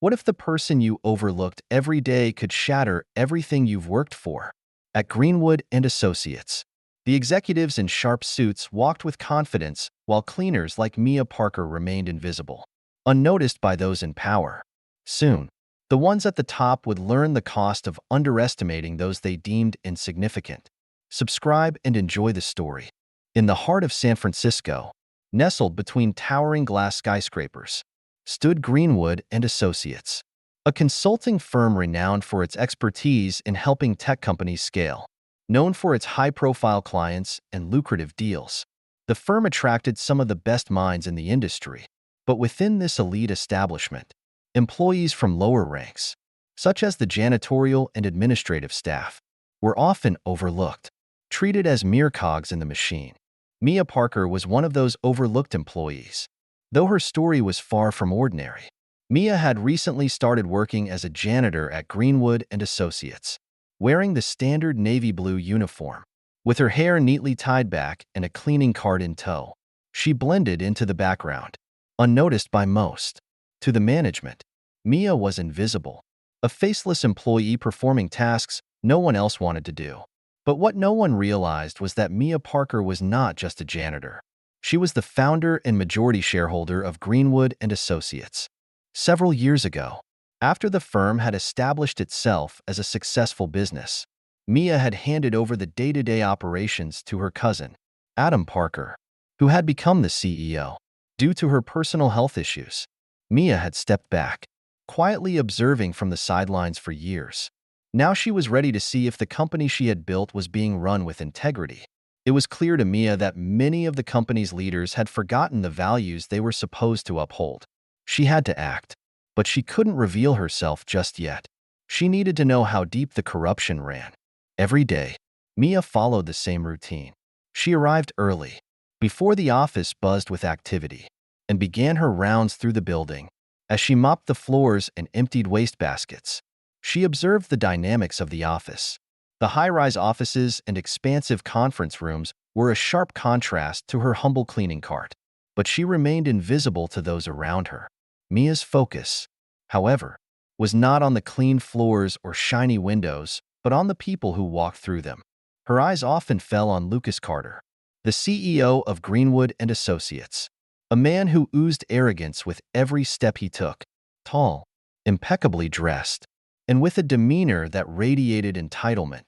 What if the person you overlooked every day could shatter everything you've worked for? At Greenwood and Associates, the executives in sharp suits walked with confidence while cleaners like Mia Parker remained invisible, unnoticed by those in power. Soon, the ones at the top would learn the cost of underestimating those they deemed insignificant. Subscribe and enjoy the story. In the heart of San Francisco, nestled between towering glass skyscrapers, stood Greenwood and Associates, a consulting firm renowned for its expertise in helping tech companies scale. Known for its high-profile clients and lucrative deals, the firm attracted some of the best minds in the industry. But within this elite establishment, employees from lower ranks, such as the janitorial and administrative staff, were often overlooked, treated as mere cogs in the machine. Mia Parker was one of those overlooked employees. Though her story was far from ordinary, Mia had recently started working as a janitor at Greenwood and Associates, wearing the standard navy blue uniform. With her hair neatly tied back and a cleaning cart in tow, she blended into the background, unnoticed by most. To the management, Mia was invisible, a faceless employee performing tasks no one else wanted to do. But what no one realized was that Mia Parker was not just a janitor. She was the founder and majority shareholder of Greenwood and Associates. Several years ago, after the firm had established itself as a successful business, Mia had handed over the day-to-day operations to her cousin, Adam Parker, who had become the CEO. Due to her personal health issues, Mia had stepped back, quietly observing from the sidelines for years. Now she was ready to see if the company she had built was being run with integrity. It was clear to Mia that many of the company's leaders had forgotten the values they were supposed to uphold. She had to act, but she couldn't reveal herself just yet. She needed to know how deep the corruption ran. Every day, Mia followed the same routine. She arrived early, before the office buzzed with activity, and began her rounds through the building. As she mopped the floors and emptied wastebaskets, she observed the dynamics of the office. The high-rise offices and expansive conference rooms were a sharp contrast to her humble cleaning cart, but she remained invisible to those around her. Mia's focus, however, was not on the clean floors or shiny windows, but on the people who walked through them. Her eyes often fell on Lucas Carter, the CEO of Greenwood and Associates, a man who oozed arrogance with every step he took. Tall, impeccably dressed, and with a demeanor that radiated entitlement,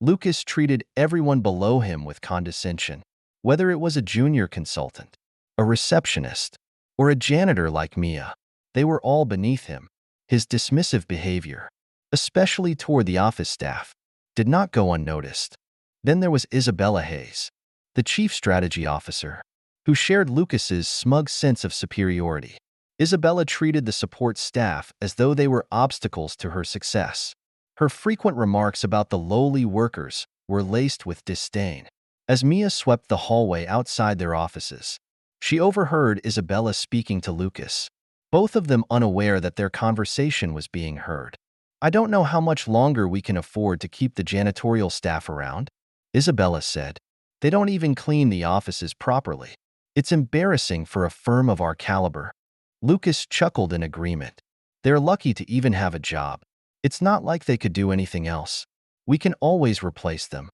Lucas treated everyone below him with condescension. Whether it was a junior consultant, a receptionist, or a janitor like Mia, they were all beneath him. His dismissive behavior, especially toward the office staff, did not go unnoticed. Then there was Isabella Hayes, the chief strategy officer, who shared Lucas's smug sense of superiority. Isabella treated the support staff as though they were obstacles to her success. Her frequent remarks about the lowly workers were laced with disdain. As Mia swept the hallway outside their offices, she overheard Isabella speaking to Lucas, both of them unaware that their conversation was being heard. "I don't know how much longer we can afford to keep the janitorial staff around," Isabella said. "They don't even clean the offices properly. It's embarrassing for a firm of our caliber." Lucas chuckled in agreement. "They're lucky to even have a job. It's not like they could do anything else. We can always replace them."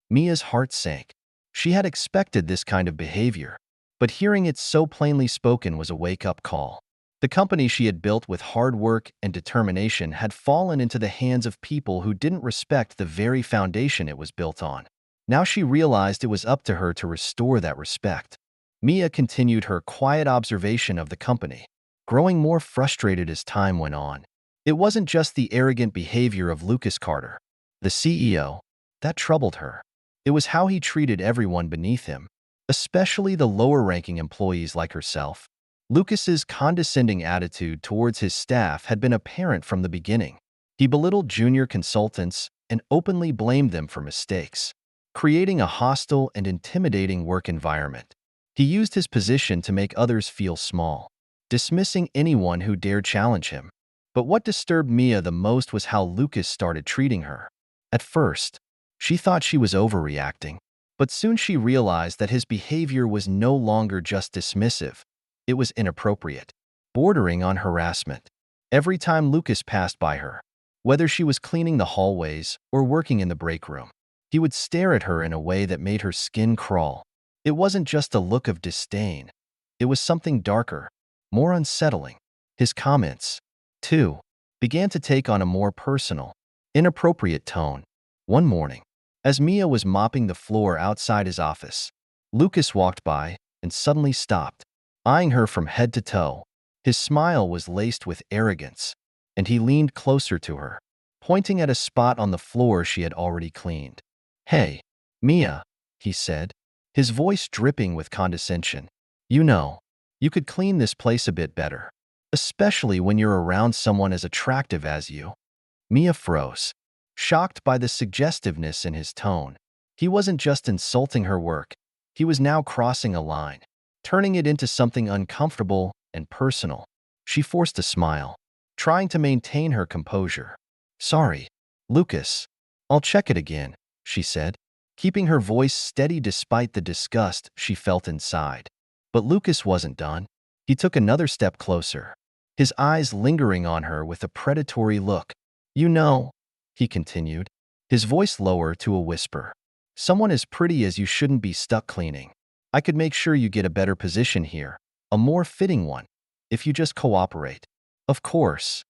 Mia's heart sank. She had expected this kind of behavior, but hearing it so plainly spoken was a wake-up call. The company she had built with hard work and determination had fallen into the hands of people who didn't respect the very foundation it was built on. Now she realized it was up to her to restore that respect. Mia continued her quiet observation of the company, growing more frustrated as time went on. It wasn't just the arrogant behavior of Lucas Carter, the CEO, that troubled her. It was how he treated everyone beneath him, especially the lower-ranking employees like herself. Lucas's condescending attitude towards his staff had been apparent from the beginning. He belittled junior consultants and openly blamed them for mistakes, creating a hostile and intimidating work environment. He used his position to make others feel small, dismissing anyone who dared challenge him. But what disturbed Mia the most was how Lucas started treating her. At first, she thought she was overreacting, but soon she realized that his behavior was no longer just dismissive. It was inappropriate, bordering on harassment. every time Lucas passed by her. Whether she was cleaning the hallways or working in the break room, he would stare at her in a way that made her skin crawl. It wasn't just a look of disdain. It was something darker, more unsettling. His comments, too, began to take on a more personal, inappropriate tone. One morning, as Mia was mopping the floor outside his office, Lucas walked by and suddenly stopped, eyeing her from head to toe. His smile was laced with arrogance, and he leaned closer to her, pointing at a spot on the floor she had already cleaned. "Hey, Mia," he said, his voice dripping with condescension. "You know, you could clean this place a bit better, especially when you're around someone as attractive as you." Mia froze, shocked by the suggestiveness in his tone. He wasn't just insulting her work, he was now crossing a line, turning it into something uncomfortable and personal. She forced a smile, trying to maintain her composure. "Sorry, Lucas. I'll check it again," she said, keeping her voice steady despite the disgust she felt inside. But Lucas wasn't done. He took another step closer, his eyes lingering on her with a predatory look. "You know," he continued, his voice lower to a whisper, "someone as pretty as you shouldn't be stuck cleaning. I could make sure you get a better position here, a more fitting one, if you just cooperate." Of course.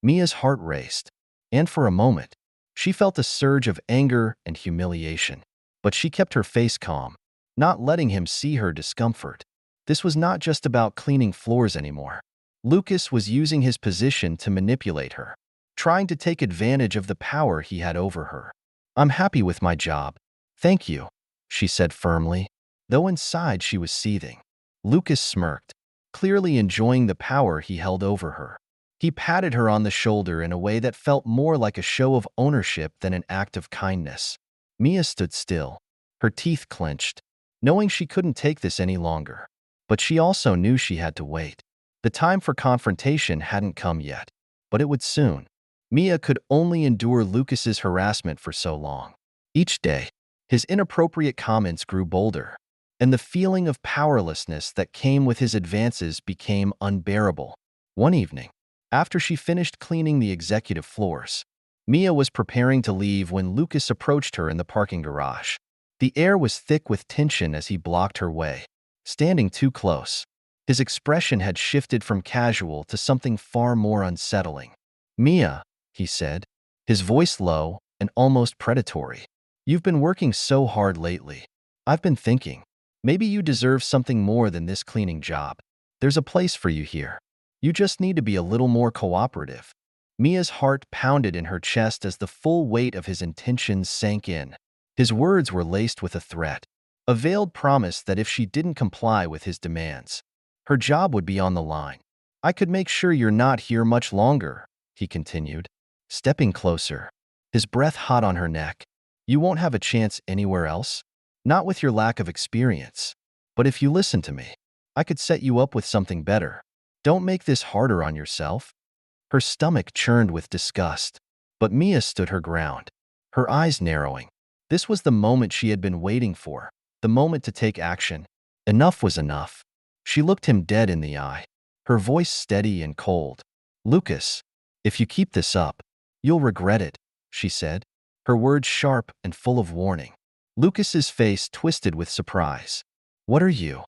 Mia's heart raced, and for a moment, she felt a surge of anger and humiliation. But she kept her face calm, not letting him see her discomfort. This was not just about cleaning floors anymore. Lucas was using his position to manipulate her, trying to take advantage of the power he had over her. "I'm happy with my job. Thank you," she said firmly, though inside she was seething. Lucas smirked, clearly enjoying the power he held over her. He patted her on the shoulder in a way that felt more like a show of ownership than an act of kindness. Mia stood still, her teeth clenched, knowing she couldn't take this any longer. But she also knew she had to wait. The time for confrontation hadn't come yet, but it would soon. Mia could only endure Lucas's harassment for so long. Each day, his inappropriate comments grew bolder, and the feeling of powerlessness that came with his advances became unbearable. One evening, after she finished cleaning the executive floors, Mia was preparing to leave when Lucas approached her in the parking garage. The air was thick with tension as he blocked her way. Standing too close, his expression had shifted from casual to something far more unsettling. "Mia," he said, his voice low and almost predatory, "you've been working so hard lately. I've been thinking, maybe you deserve something more than this cleaning job. There's a place for you here. You just need to be a little more cooperative." Mia's heart pounded in her chest as the full weight of his intentions sank in. His words were laced with a threat, a veiled promise that if she didn't comply with his demands, her job would be on the line. "I could make sure you're not here much longer," he continued, stepping closer, his breath hot on her neck. "You won't have a chance anywhere else? Not with your lack of experience. But if you listen to me, I could set you up with something better. Don't make this harder on yourself." Her stomach churned with disgust, but Mia stood her ground, her eyes narrowing. This was the moment she had been waiting for, the moment to take action. Enough was enough. She looked him dead in the eye, her voice steady and cold. "Lucas, if you keep this up, you'll regret it," she said, her words sharp and full of warning. Lucas's face twisted with surprise. "What are you?"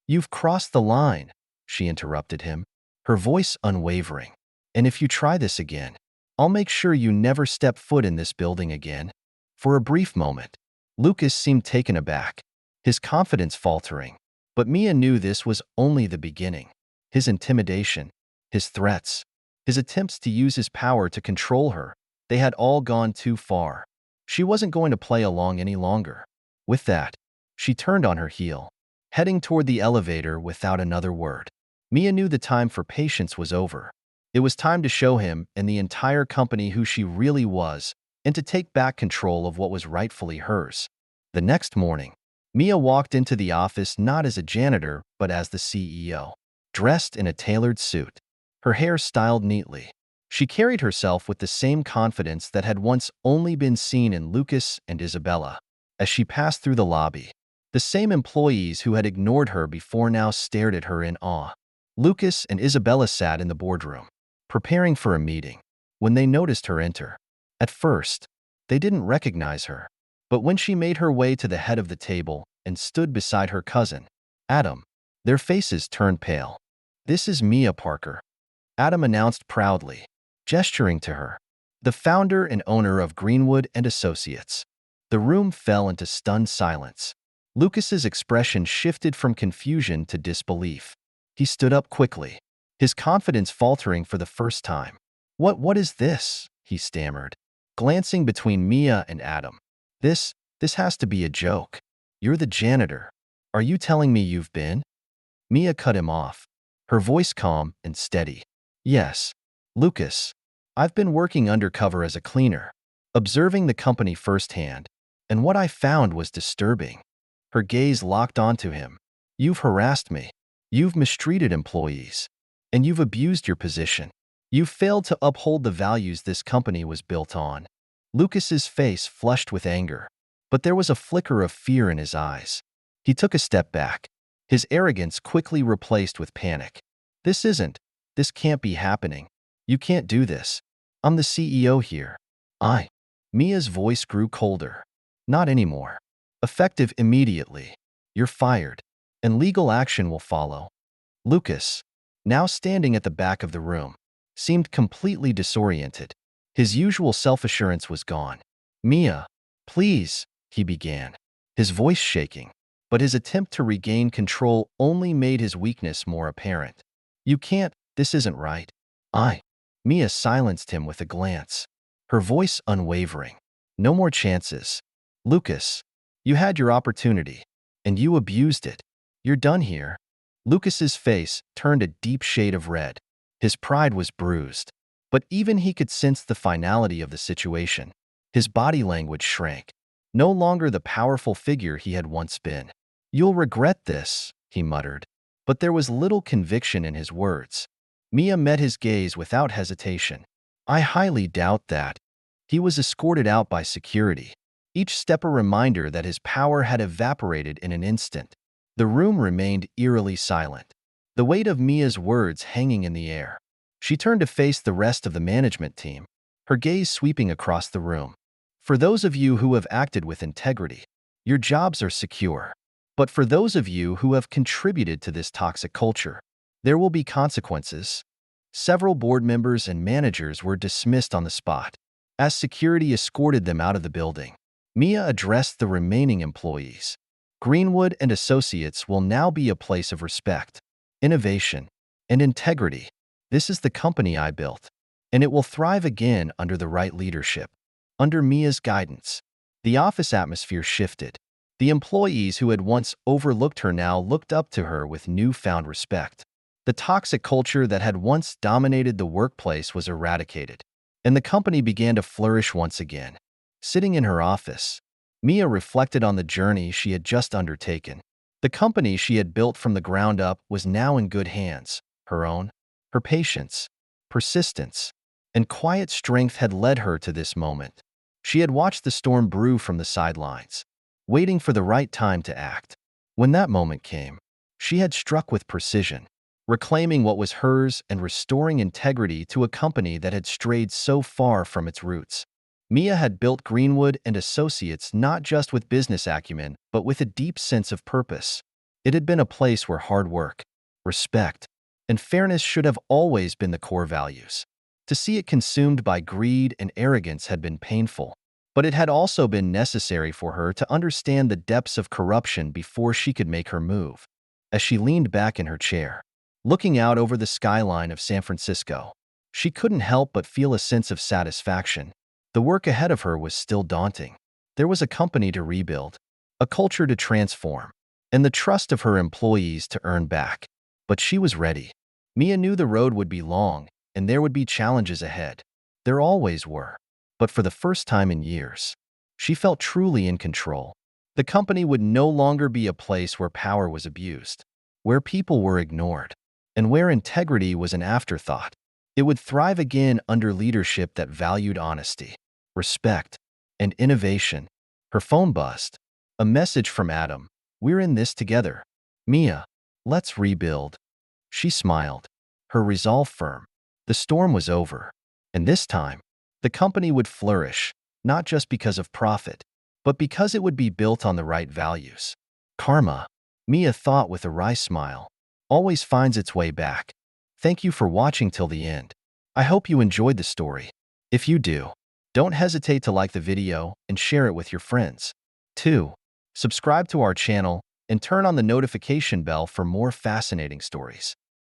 "You've crossed the line," she interrupted him, her voice unwavering. "And if you try this again, I'll make sure you never step foot in this building again." For a brief moment, Lucas seemed taken aback, his confidence faltering. But Mia knew this was only the beginning. His intimidation, his threats, his attempts to use his power to control her, they had all gone too far. She wasn't going to play along any longer. With that, she turned on her heel, heading toward the elevator without another word. Mia knew the time for patience was over. It was time to show him and the entire company who she really was, and to take back control of what was rightfully hers. The next morning, Mia walked into the office not as a janitor, but as the CEO, dressed in a tailored suit, her hair styled neatly. She carried herself with the same confidence that had once only been seen in Lucas and Isabella. As she passed through the lobby, the same employees who had ignored her before now stared at her in awe. Lucas and Isabella sat in the boardroom, preparing for a meeting, when they noticed her enter. At first, they didn't recognize her, but when she made her way to the head of the table and stood beside her cousin, Adam, their faces turned pale. "This is Mia Parker," Adam announced proudly, gesturing to her, "the founder and owner of Greenwood and Associates." The room fell into stunned silence. Lucas's expression shifted from confusion to disbelief. He stood up quickly, his confidence faltering for the first time. What is this?" he stammered, glancing between Mia and Adam. This has to be a joke. You're the janitor. Are you telling me you've been?" Mia cut him off, her voice calm and steady. "Yes, Lucas. I've been working undercover as a cleaner, observing the company firsthand, and what I found was disturbing." Her gaze locked onto him. "You've harassed me. You've mistreated employees. And you've abused your position. You've failed to uphold the values this company was built on." Lucas's face flushed with anger, but there was a flicker of fear in his eyes. He took a step back, his arrogance quickly replaced with panic. This can't be happening. You can't do this. I'm the CEO here." Mia's voice grew colder. "Not anymore. Effective immediately. You're fired, and legal action will follow." Lucas, now standing at the back of the room, seemed completely disoriented. His usual self-assurance was gone. "Mia, please," he began, his voice shaking, but his attempt to regain control only made his weakness more apparent. "You can't, this isn't right." Mia silenced him with a glance, her voice unwavering. "No more chances. Lucas, you had your opportunity, and you abused it. You're done here." Lucas's face turned a deep shade of red. His pride was bruised, but even he could sense the finality of the situation. His body language shrank, no longer the powerful figure he had once been. "You'll regret this," he muttered, but there was little conviction in his words. Mia met his gaze without hesitation. "I highly doubt that." He was escorted out by security, each step a reminder that his power had evaporated in an instant. The room remained eerily silent, the weight of Mia's words hanging in the air. She turned to face the rest of the management team, her gaze sweeping across the room. "For those of you who have acted with integrity, your jobs are secure. But for those of you who have contributed to this toxic culture, there will be consequences." Several board members and managers were dismissed on the spot. As security escorted them out of the building, Mia addressed the remaining employees. "Greenwood and Associates will now be a place of respect, innovation, and integrity. This is the company I built, and it will thrive again under the right leadership." Under Mia's guidance, the office atmosphere shifted. The employees who had once overlooked her now looked up to her with newfound respect. The toxic culture that had once dominated the workplace was eradicated, and the company began to flourish once again. Sitting in her office, Mia reflected on the journey she had just undertaken. The company she had built from the ground up was now in good hands. Her own, her patience, persistence, and quiet strength had led her to this moment. She had watched the storm brew from the sidelines, waiting for the right time to act. When that moment came, she had struck with precision, reclaiming what was hers and restoring integrity to a company that had strayed so far from its roots. Mia had built Greenwood and Associates not just with business acumen, but with a deep sense of purpose. It had been a place where hard work, respect, and fairness should have always been the core values. To see it consumed by greed and arrogance had been painful, but it had also been necessary for her to understand the depths of corruption before she could make her move. As she leaned back in her chair, looking out over the skyline of San Francisco, she couldn't help but feel a sense of satisfaction. The work ahead of her was still daunting. There was a company to rebuild, a culture to transform, and the trust of her employees to earn back. But she was ready. Mia knew the road would be long, and there would be challenges ahead. There always were. But for the first time in years, she felt truly in control. The company would no longer be a place where power was abused, where people were ignored, and where integrity was an afterthought. It would thrive again under leadership that valued honesty, respect, and innovation. Her phone buzzed. A message from Adam. "We're in this together. Mia, let's rebuild." She smiled, her resolve firm. The storm was over, and this time, the company would flourish, not just because of profit, but because it would be built on the right values. Karma, Mia thought with a wry smile, always finds its way back. Thank you for watching till the end. I hope you enjoyed the story. If you do, don't hesitate to like the video and share it with your friends. 2. Subscribe to our channel and turn on the notification bell for more fascinating stories.